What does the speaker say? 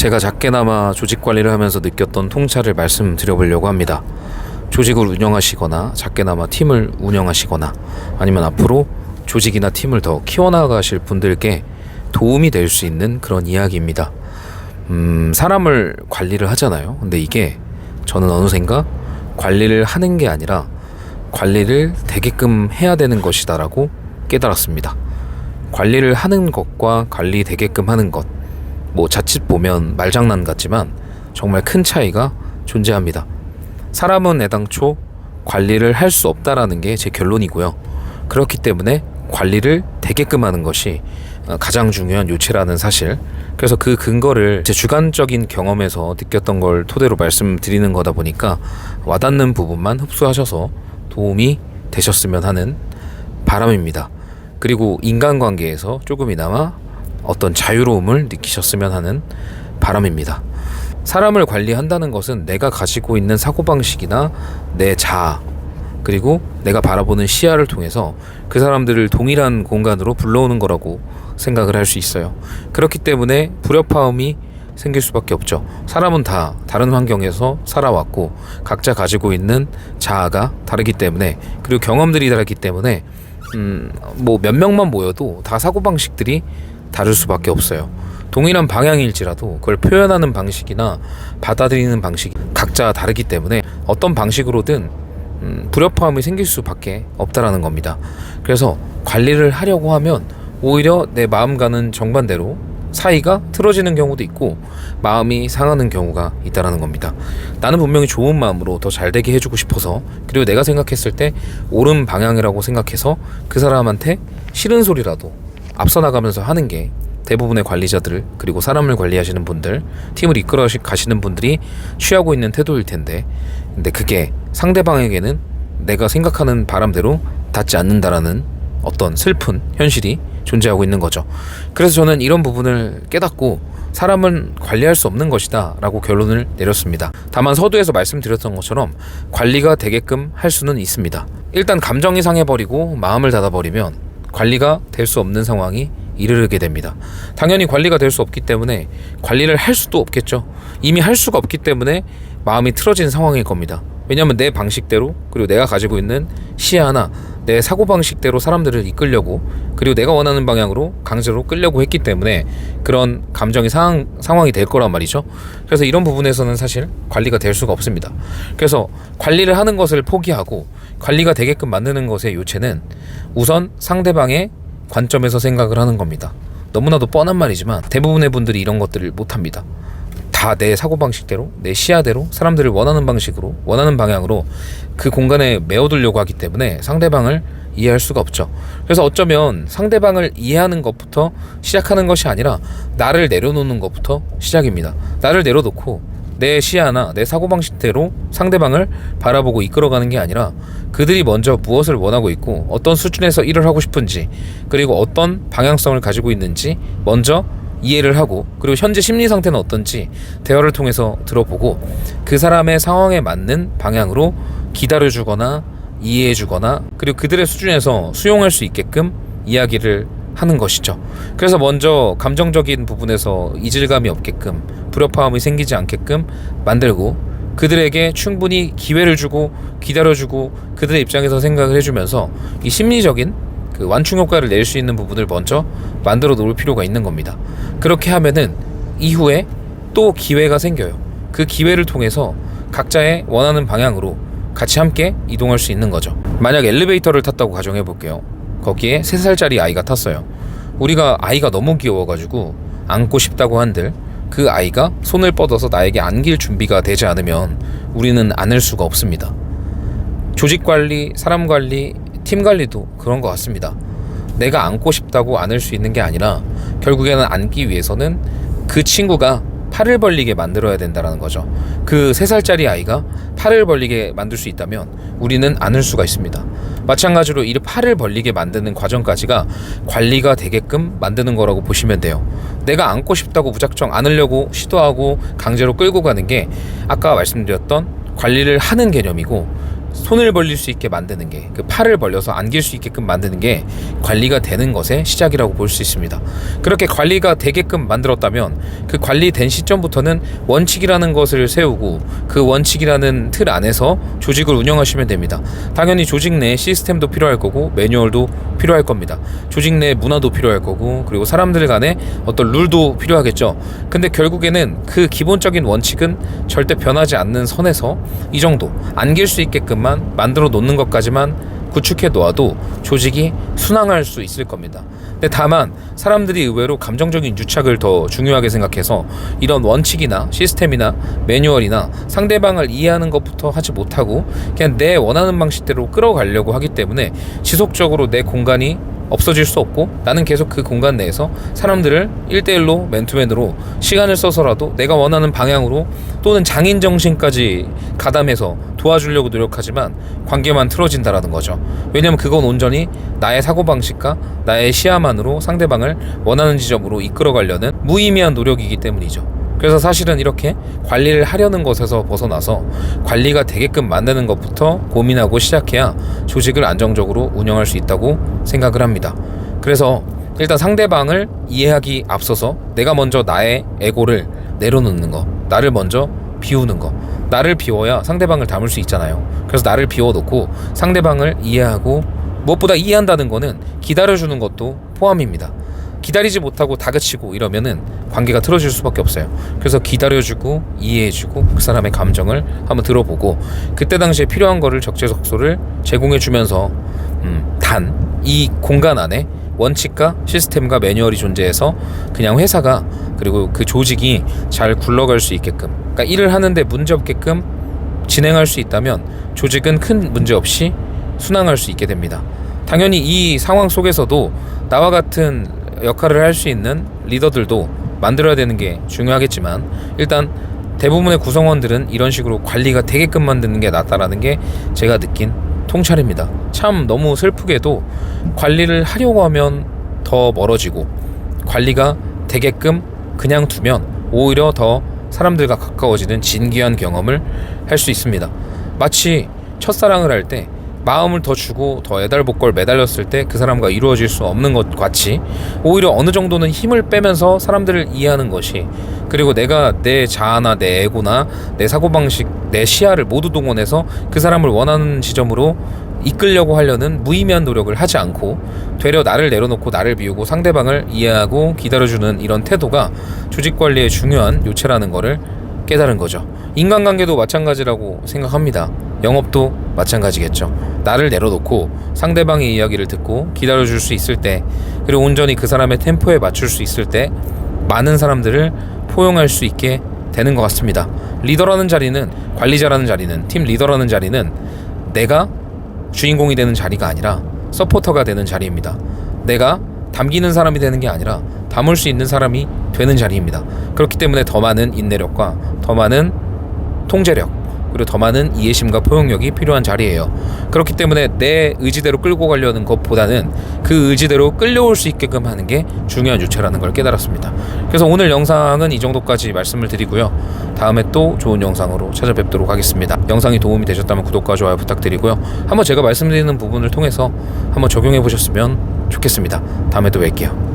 제가 작게나마 조직 관리를 하면서 느꼈던 통찰을 말씀드려보려고 합니다. 조직을 운영하시거나 작게나마 팀을 운영하시거나 아니면 앞으로 조직이나 팀을 더 키워나가실 분들께 도움이 될 수 있는 그런 이야기입니다. 사람을 관리를 하잖아요. 근데 이게 저는 어느샌가 관리를 하는 게 아니라 관리를 되게끔 해야 되는 것이다라고 깨달았습니다. 관리를 하는 것과 관리되게끔 하는 것, 뭐 자칫 보면 말장난 같지만 정말 큰 차이가 존재합니다. 사람은 애당초 관리를 할 수 없다라는 게 제 결론이고요. 그렇기 때문에 관리를 되게끔 하는 것이 가장 중요한 요체라는 사실, 그래서 그 근거를 제 주관적인 경험에서 느꼈던 걸 토대로 말씀드리는 거다 보니까 와닿는 부분만 흡수하셔서 도움이 되셨으면 하는 바람입니다. 그리고 인간관계에서 조금이나마 어떤 자유로움을 느끼셨으면 하는 바람입니다. 사람을 관리한다는 것은 내가 가지고 있는 사고방식이나 내 자아, 그리고 내가 바라보는 시야를 통해서 그 사람들을 동일한 공간으로 불러오는 거라고 생각을 할 수 있어요. 그렇기 때문에 불협화음이 생길 수밖에 없죠. 사람은 다 다른 환경에서 살아왔고 각자 가지고 있는 자아가 다르기 때문에, 그리고 경험들이 다르기 때문에 뭐 몇 명만 모여도 다 사고방식들이 다를 수밖에 없어요. 동일한 방향일지라도 그걸 표현하는 방식이나 받아들이는 방식이 각자 다르기 때문에 어떤 방식으로든 불협화음이 생길 수밖에 없다라는 겁니다. 그래서 관리를 하려고 하면 오히려 내 마음 가는 정반대로 사이가 틀어지는 경우도 있고 마음이 상하는 경우가 있다라는 겁니다. 나는 분명히 좋은 마음으로 더 잘되게 해주고 싶어서, 그리고 내가 생각했을 때 옳은 방향이라고 생각해서 그 사람한테 싫은 소리라도 앞서 나가면서 하는 게 대부분의 관리자들, 그리고 사람을 관리하시는 분들, 팀을 이끌어 가시는 분들이 취하고 있는 태도일 텐데, 근데 그게 상대방에게는 내가 생각하는 바람대로 닿지 않는다라는 어떤 슬픈 현실이 존재하고 있는 거죠. 그래서 저는 이런 부분을 깨닫고 사람은 관리할 수 없는 것이다 라고 결론을 내렸습니다. 다만 서두에서 말씀드렸던 것처럼 관리가 되게끔 할 수는 있습니다. 일단 감정이 상해버리고 마음을 닫아버리면 관리가 될 수 없는 상황이 이르게 됩니다. 당연히 관리가 될 수 없기 때문에 관리를 할 수도 없겠죠. 이미 할 수가 없기 때문에 마음이 틀어진 상황일 겁니다. 왜냐하면 내 방식대로, 그리고 내가 가지고 있는 시야나 내 사고방식대로 사람들을 이끌려고, 그리고 내가 원하는 방향으로 강제로 끌려고 했기 때문에 그런 감정이 상황이 될 거란 말이죠. 그래서 이런 부분에서는 사실 관리가 될 수가 없습니다. 그래서 관리를 하는 것을 포기하고 관리가 되게끔 만드는 것의 요체는 우선 상대방의 관점에서 생각을 하는 겁니다. 너무나도 뻔한 말이지만 대부분의 분들이 이런 것들을 못합니다. 다 내 사고방식대로, 내 시야대로 사람들을 원하는 방식으로, 원하는 방향으로 그 공간에 메어두려고 하기 때문에 상대방을 이해할 수가 없죠. 그래서 어쩌면 상대방을 이해하는 것부터 시작하는 것이 아니라 나를 내려놓는 것부터 시작입니다. 나를 내려놓고 내 시야나 내 사고방식대로 상대방을 바라보고 이끌어가는 게 아니라 그들이 먼저 무엇을 원하고 있고 어떤 수준에서 일을 하고 싶은지, 그리고 어떤 방향성을 가지고 있는지 먼저 이해를 하고, 그리고 현재 심리 상태는 어떤지 대화를 통해서 들어보고 그 사람의 상황에 맞는 방향으로 기다려주거나 이해해주거나, 그리고 그들의 수준에서 수용할 수 있게끔 이야기를 하는 것이죠. 그래서 먼저 감정적인 부분에서 이질감이 없게끔, 불협화음이 생기지 않게끔 만들고, 그들에게 충분히 기회를 주고 기다려주고 그들의 입장에서 생각을 해주면서 이 심리적인 그 완충 효과를 낼 수 있는 부분을 먼저 만들어 놓을 필요가 있는 겁니다. 그렇게 하면은 이후에 또 기회가 생겨요. 그 기회를 통해서 각자의 원하는 방향으로 같이 함께 이동할 수 있는 거죠. 만약 엘리베이터를 탔다고 가정해 볼게요. 거기에 3살짜리 아이가 탔어요. 우리가 아이가 너무 귀여워가지고 안고 싶다고 한들 그 아이가 손을 뻗어서 나에게 안길 준비가 되지 않으면 우리는 안을 수가 없습니다. 조직 관리, 사람 관리, 팀 관리도 그런 것 같습니다. 내가 안고 싶다고 안을 수 있는 게 아니라 결국에는 안기 위해서는 그 친구가 팔을 벌리게 만들어야 된다는 거죠. 그 3살짜리 아이가 팔을 벌리게 만들 수 있다면 우리는 안을 수가 있습니다. 마찬가지로 이 팔을 벌리게 만드는 과정까지가 관리가 되게끔 만드는 거라고 보시면 돼요. 내가 안고 싶다고 무작정 안으려고 시도하고 강제로 끌고 가는 게 아까 말씀드렸던 관리를 하는 개념이고, 손을 벌릴 수 있게 만드는 게, 그 팔을 벌려서 안길 수 있게끔 만드는 게 관리가 되는 것의 시작이라고 볼 수 있습니다. 그렇게 관리가 되게끔 만들었다면 그 관리된 시점부터는 원칙이라는 것을 세우고 그 원칙이라는 틀 안에서 조직을 운영하시면 됩니다. 당연히 조직 내 시스템도 필요할 거고 매뉴얼도 필요할 겁니다. 조직 내 문화도 필요할 거고 그리고 사람들 간의 어떤 룰도 필요하겠죠. 근데 결국에는 그 기본적인 원칙은 절대 변하지 않는 선에서 이 정도 안길 수 있게끔만 만들어 놓는 것까지만 구축해 놓아도 조직이 순항할 수 있을 겁니다. 근데 다만 사람들이 의외로 감정적인 유착을 더 중요하게 생각해서 이런 원칙이나 시스템이나 매뉴얼이나 상대방을 이해하는 것부터 하지 못하고 그냥 내 원하는 방식대로 끌어가려고 하기 때문에 지속적으로 내 공간이 없어질 수 없고 나는 계속 그 공간 내에서 사람들을 1대1로 맨투맨으로 시간을 써서라도 내가 원하는 방향으로 또는 장인 정신까지 가담해서 도와주려고 노력하지만 관계만 틀어진다라는 거죠. 왜냐면 그건 온전히 나의 사고방식과 나의 시야만으로 상대방을 원하는 지점으로 이끌어가려는 무의미한 노력이기 때문이죠. 그래서 사실은 이렇게 관리를 하려는 것에서 벗어나서 관리가 되게끔 만드는 것부터 고민하고 시작해야 조직을 안정적으로 운영할 수 있다고 생각을 합니다. 그래서 일단 상대방을 이해하기 앞서서 내가 먼저 나의 에고를 내려놓는 거, 나를 먼저 비우는 거. 나를 비워야 상대방을 담을 수 있잖아요. 그래서 나를 비워놓고 상대방을 이해하고, 무엇보다 이해한다는 거는 기다려주는 것도 포함입니다. 기다리지 못하고 다그치고 이러면은 관계가 틀어질 수밖에 없어요. 그래서 기다려주고 이해해주고 그 사람의 감정을 한번 들어보고 그때 당시에 필요한 거를 적재적소를 제공해주면서 단 이 공간 안에 원칙과 시스템과 매뉴얼이 존재해서 그냥 회사가 그리고 그 조직이 잘 굴러갈 수 있게끔, 그러니까 일을 하는데 문제 없게끔 진행할 수 있다면 조직은 큰 문제 없이 순항할 수 있게 됩니다. 당연히 이 상황 속에서도 나와 같은 역할을 할 수 있는 리더들도 만들어야 되는 게 중요하겠지만 일단 대부분의 구성원들은 이런 식으로 관리가 되게끔 만드는 게 낫다라는 게 제가 느낀 통찰입니다. 참 너무 슬프게도 관리를 하려고 하면 더 멀어지고 관리가 되게끔 그냥 두면 오히려 더 사람들과 가까워지는 진귀한 경험을 할 수 있습니다. 마치 첫사랑을 할 때 마음을 더 주고 더 애달복걸 매달렸을 때 그 사람과 이루어질 수 없는 것 같이 오히려 어느 정도는 힘을 빼면서 사람들을 이해하는 것이, 그리고 내가 내 자아나 내 에고나 내 사고방식, 내 시야를 모두 동원해서 그 사람을 원하는 지점으로 이끌려고 하려는 무의미한 노력을 하지 않고 되려 나를 내려놓고 나를 비우고 상대방을 이해하고 기다려주는 이런 태도가 조직관리의 중요한 요체라는 거를 깨달은 거죠. 인간관계도 마찬가지라고 생각합니다. 영업도 마찬가지겠죠. 나를 내려놓고 상대방의 이야기를 듣고 기다려줄 수 있을 때, 그리고 온전히 그 사람의 템포에 맞출 수 있을 때 많은 사람들을 포용할 수 있게 되는 것 같습니다. 리더라는 자리는, 관리자라는 자리는, 팀 리더라는 자리는 내가 주인공이 되는 자리가 아니라 서포터가 되는 자리입니다. 내가 담기는 사람이 되는 게 아니라 담을 수 있는 사람이 되는 자리입니다. 그렇기 때문에 더 많은 인내력과 더 많은 통제력, 그리고 더 많은 이해심과 포용력이 필요한 자리예요. 그렇기 때문에 내 의지대로 끌고 가려는 것보다는 그 의지대로 끌려올 수 있게끔 하는 게 중요한 유체라는 걸 깨달았습니다. 그래서 오늘 영상은 이 정도까지 말씀을 드리고요. 다음에 또 좋은 영상으로 찾아뵙도록 하겠습니다. 영상이 도움이 되셨다면 구독과 좋아요 부탁드리고요. 한번 제가 말씀드리는 부분을 통해서 한번 적용해 보셨으면 좋겠습니다. 다음에 또 뵐게요.